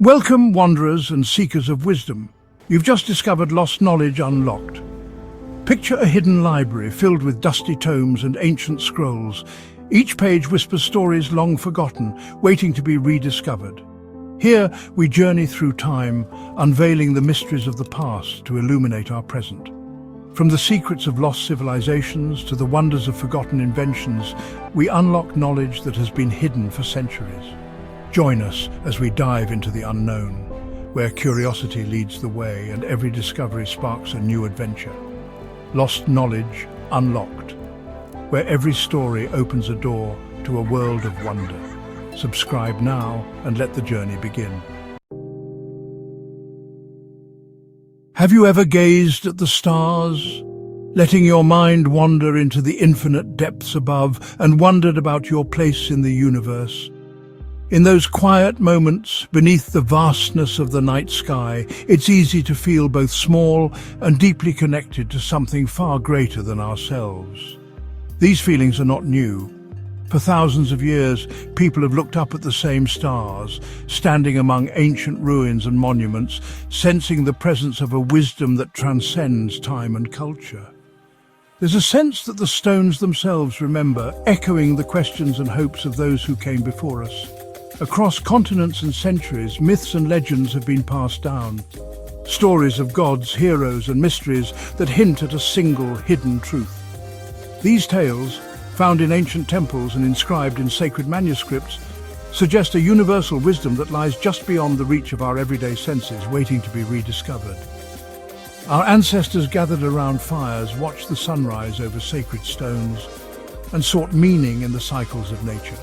Welcome, wanderers and seekers of wisdom. You've just discovered lost knowledge unlocked. Picture a hidden library filled with dusty tomes and ancient scrolls. Each page whispers stories long forgotten, waiting to be rediscovered. Here we journey through time, unveiling the mysteries of the past to illuminate our present. From the secrets of lost civilizations to the wonders of forgotten inventions, we unlock knowledge that has been hidden for centuries. Join us as we dive into the unknown, where curiosity leads the way and every discovery sparks a new adventure. Lost knowledge unlocked, where every story opens a door to a world of wonder. Subscribe now and let the journey begin. Have you ever gazed at the stars, letting your mind wander into the infinite depths above and wondered about your place in the universe? In those quiet moments, beneath the vastness of the night sky, it's easy to feel both small and deeply connected to something far greater than ourselves. These feelings are not new. For thousands of years, people have looked up at the same stars, standing among ancient ruins and monuments, sensing the presence of a wisdom that transcends time and culture. There's a sense that the stones themselves remember, echoing the questions and hopes of those who came before us. Across continents and centuries, myths and legends have been passed down. Stories of gods, heroes and mysteries that hint at a single hidden truth. These tales, found in ancient temples and inscribed in sacred manuscripts, suggest a universal wisdom that lies just beyond the reach of our everyday senses, waiting to be rediscovered. Our ancestors gathered around fires, watched the sunrise over sacred stones, and sought meaning in the cycles of nature.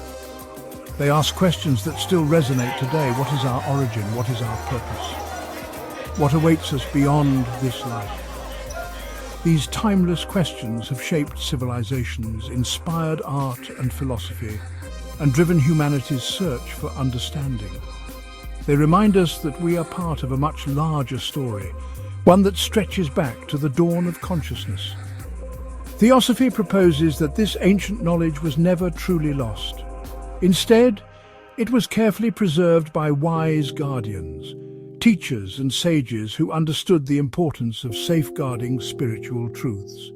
They ask questions that still resonate today. What is our origin? What is our purpose? What awaits us beyond this life? These timeless questions have shaped civilizations, inspired art and philosophy, and driven humanity's search for understanding. They remind us that we are part of a much larger story, one that stretches back to the dawn of consciousness. Theosophy proposes that this ancient knowledge was never truly lost. Instead, it was carefully preserved by wise guardians, teachers and sages who understood the importance of safeguarding spiritual truths.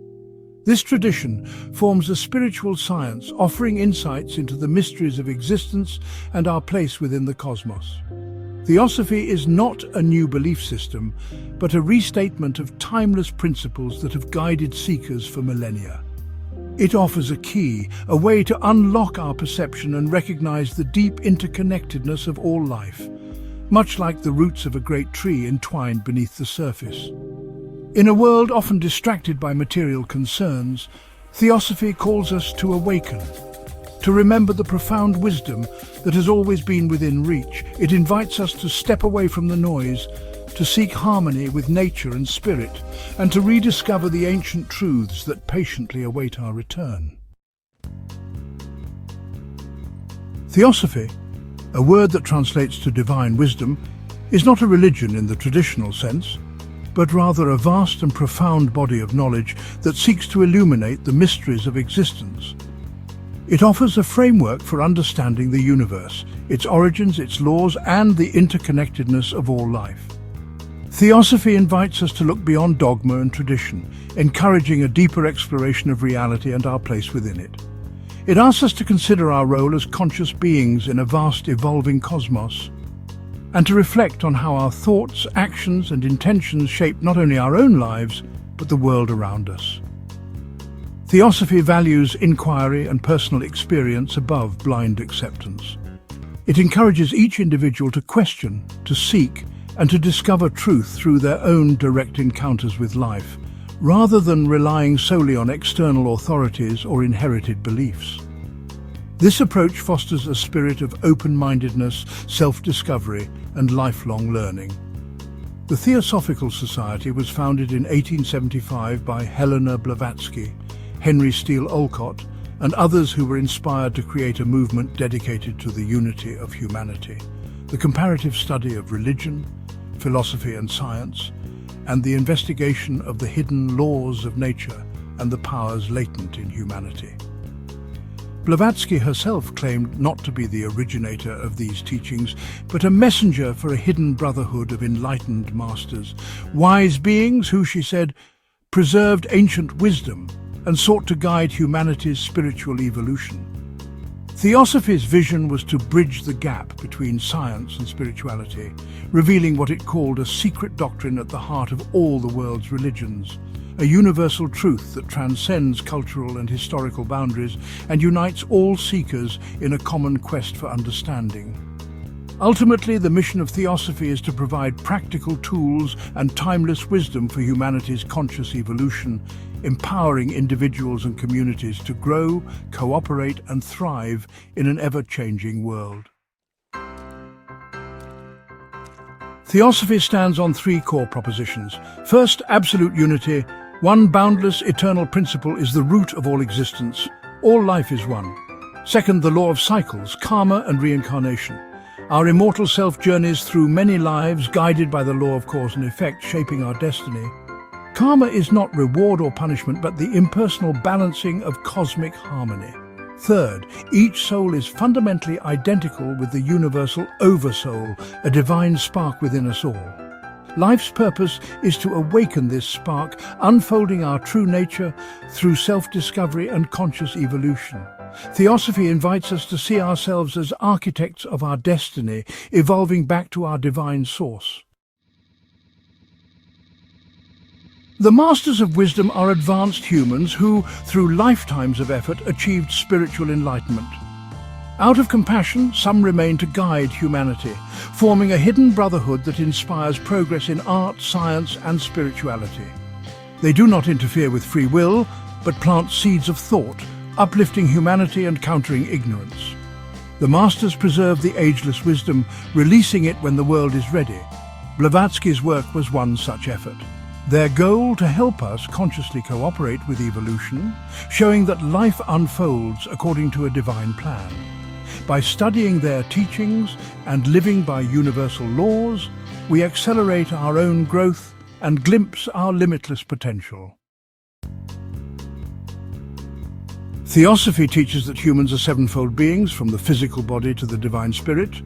This tradition forms a spiritual science offering insights into the mysteries of existence and our place within the cosmos. Theosophy is not a new belief system, but a restatement of timeless principles that have guided seekers for millennia. It offers a key, a way to unlock our perception and recognize the deep interconnectedness of all life, much like the roots of a great tree entwined beneath the surface. In a world often distracted by material concerns, Theosophy calls us to awaken, to remember the profound wisdom that has always been within reach. It invites us to step away from the noise, to seek harmony with nature and spirit, and to rediscover the ancient truths that patiently await our return. Theosophy, a word that translates to divine wisdom, is not a religion in the traditional sense, but rather a vast and profound body of knowledge that seeks to illuminate the mysteries of existence. It offers a framework for understanding the universe, its origins, its laws, and the interconnectedness of all life. Theosophy invites us to look beyond dogma and tradition, encouraging a deeper exploration of reality and our place within it. It asks us to consider our role as conscious beings in a vast, evolving cosmos, and to reflect on how our thoughts, actions, and intentions shape not only our own lives, but the world around us. Theosophy values inquiry and personal experience above blind acceptance. It encourages each individual to question, to seek, and to discover truth through their own direct encounters with life, rather than relying solely on external authorities or inherited beliefs. This approach fosters a spirit of open-mindedness, self-discovery, and lifelong learning. The Theosophical Society was founded in 1875 by Helena Blavatsky, Henry Steele Olcott, and others who were inspired to create a movement dedicated to the unity of humanity, the comparative study of religion, philosophy and science, and the investigation of the hidden laws of nature and the powers latent in humanity. Blavatsky herself claimed not to be the originator of these teachings, but a messenger for a hidden brotherhood of enlightened masters, wise beings who, she said, preserved ancient wisdom and sought to guide humanity's spiritual evolution. Theosophy's vision was to bridge the gap between science and spirituality, revealing what it called a secret doctrine at the heart of all the world's religions, a universal truth that transcends cultural and historical boundaries and unites all seekers in a common quest for understanding. Ultimately, the mission of Theosophy is to provide practical tools and timeless wisdom for humanity's conscious evolution, empowering individuals and communities to grow, cooperate, and thrive in an ever-changing world. Theosophy stands on three core propositions. First, absolute unity. One boundless, eternal principle is the root of all existence. All life is one. Second, the law of cycles, karma and reincarnation. Our immortal self journeys through many lives, guided by the law of cause and effect, shaping our destiny. Karma is not reward or punishment, but the impersonal balancing of cosmic harmony. Third, each soul is fundamentally identical with the universal oversoul, a divine spark within us all. Life's purpose is to awaken this spark, unfolding our true nature through self-discovery and conscious evolution. Theosophy invites us to see ourselves as architects of our destiny, evolving back to our divine source. The Masters of Wisdom are advanced humans who, through lifetimes of effort, achieved spiritual enlightenment. Out of compassion, some remain to guide humanity, forming a hidden brotherhood that inspires progress in art, science, and spirituality. They do not interfere with free will, but plant seeds of thought, uplifting humanity and countering ignorance. The Masters preserve the ageless wisdom, releasing it when the world is ready. Blavatsky's work was one such effort. Their goal to help us consciously cooperate with evolution, showing that life unfolds according to a divine plan. By studying their teachings and living by universal laws, we accelerate our own growth and glimpse our limitless potential. Theosophy teaches that humans are sevenfold beings, from the physical body to the divine spirit.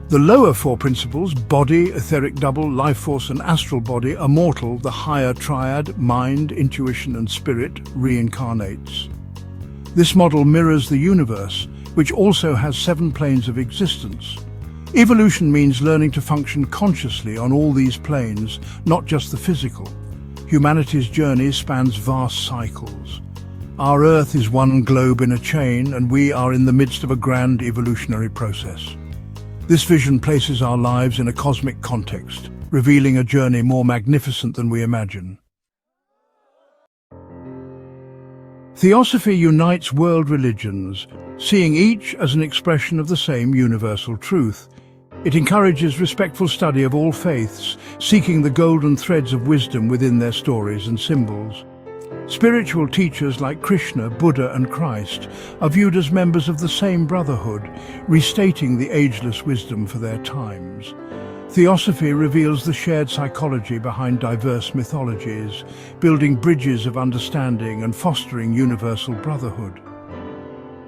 The lower four principles, body, etheric double, life force and astral body, are mortal. The higher triad, mind, intuition and spirit, reincarnates. This model mirrors the universe, which also has 7 planes of existence. Evolution means learning to function consciously on all these planes, not just the physical. Humanity's journey spans vast cycles. Our Earth is one globe in a chain, and we are in the midst of a grand evolutionary process. This vision places our lives in a cosmic context, revealing a journey more magnificent than we imagine. Theosophy unites world religions, seeing each as an expression of the same universal truth. It encourages respectful study of all faiths, seeking the golden threads of wisdom within their stories and symbols. Spiritual teachers like Krishna, Buddha and Christ are viewed as members of the same brotherhood, restating the ageless wisdom for their times. Theosophy reveals the shared psychology behind diverse mythologies, building bridges of understanding and fostering universal brotherhood.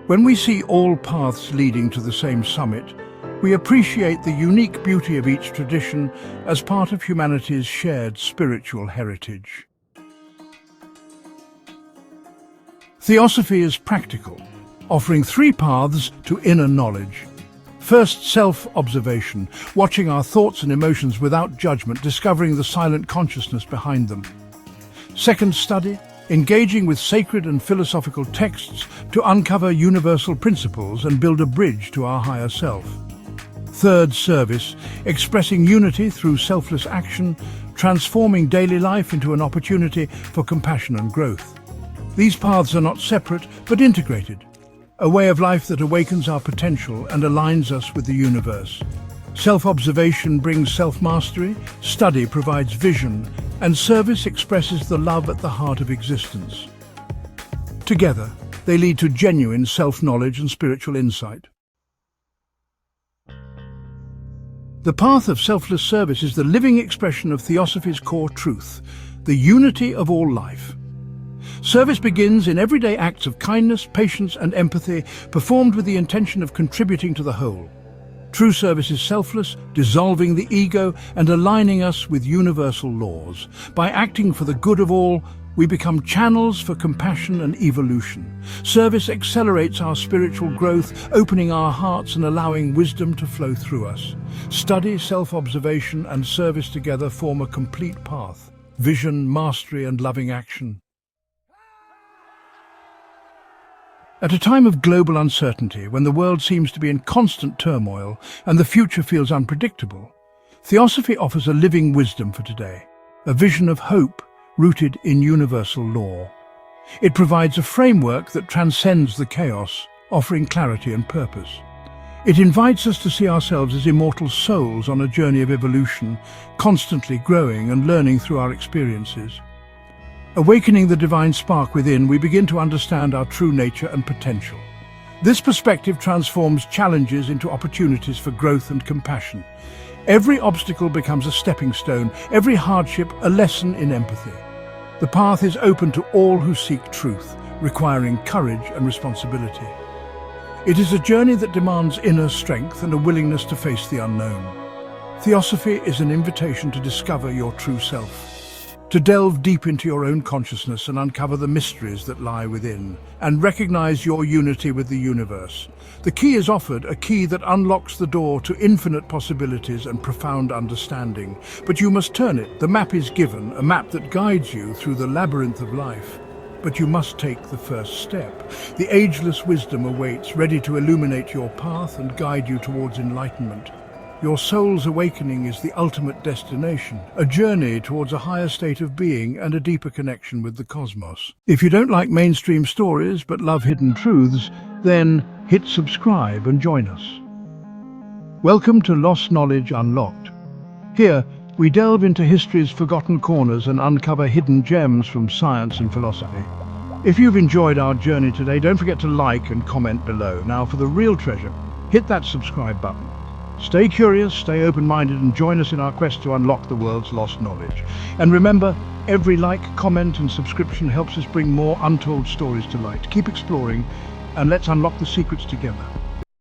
When we see all paths leading to the same summit, we appreciate the unique beauty of each tradition as part of humanity's shared spiritual heritage. Theosophy is practical, offering 3 paths to inner knowledge. First, self-observation, watching our thoughts and emotions without judgment, discovering the silent consciousness behind them. Second, study, engaging with sacred and philosophical texts to uncover universal principles and build a bridge to our higher self. Third, service, expressing unity through selfless action, transforming daily life into an opportunity for compassion and growth. These paths are not separate, but integrated, a way of life that awakens our potential and aligns us with the universe. Self-observation brings self-mastery, study provides vision, and service expresses the love at the heart of existence. Together, they lead to genuine self-knowledge and spiritual insight. The path of selfless service is the living expression of Theosophy's core truth, the unity of all life. Service begins in everyday acts of kindness, patience, and empathy, performed with the intention of contributing to the whole. True service is selfless, dissolving the ego and aligning us with universal laws. By acting for the good of all, we become channels for compassion and evolution. Service accelerates our spiritual growth, opening our hearts and allowing wisdom to flow through us. Study, self-observation, and service together form a complete path. Vision, mastery, and loving action. At a time of global uncertainty, when the world seems to be in constant turmoil and the future feels unpredictable, Theosophy offers a living wisdom for today, a vision of hope rooted in universal law. It provides a framework that transcends the chaos, offering clarity and purpose. It invites us to see ourselves as immortal souls on a journey of evolution, constantly growing and learning through our experiences. Awakening the divine spark within, we begin to understand our true nature and potential. This perspective transforms challenges into opportunities for growth and compassion. Every obstacle becomes a stepping stone, every hardship a lesson in empathy. The path is open to all who seek truth, requiring courage and responsibility. It is a journey that demands inner strength and a willingness to face the unknown. Theosophy is an invitation to discover your true self, to delve deep into your own consciousness and uncover the mysteries that lie within, and recognize your unity with the universe. The key is offered, a key that unlocks the door to infinite possibilities and profound understanding. But you must turn it. The map is given, a map that guides you through the labyrinth of life. But you must take the first step. The ageless wisdom awaits, ready to illuminate your path and guide you towards enlightenment. Your soul's awakening is the ultimate destination, a journey towards a higher state of being and a deeper connection with the cosmos. If you don't like mainstream stories but love hidden truths, then hit subscribe and join us. Welcome to Lost Knowledge Unlocked. Here, we delve into history's forgotten corners and uncover hidden gems from science and philosophy. If you've enjoyed our journey today, don't forget to like and comment below. Now, for the real treasure, hit that subscribe button. Stay curious, stay open-minded, and join us in our quest to unlock the world's lost knowledge. And remember, every like, comment, and subscription helps us bring more untold stories to light. Keep exploring, and let's unlock the secrets together.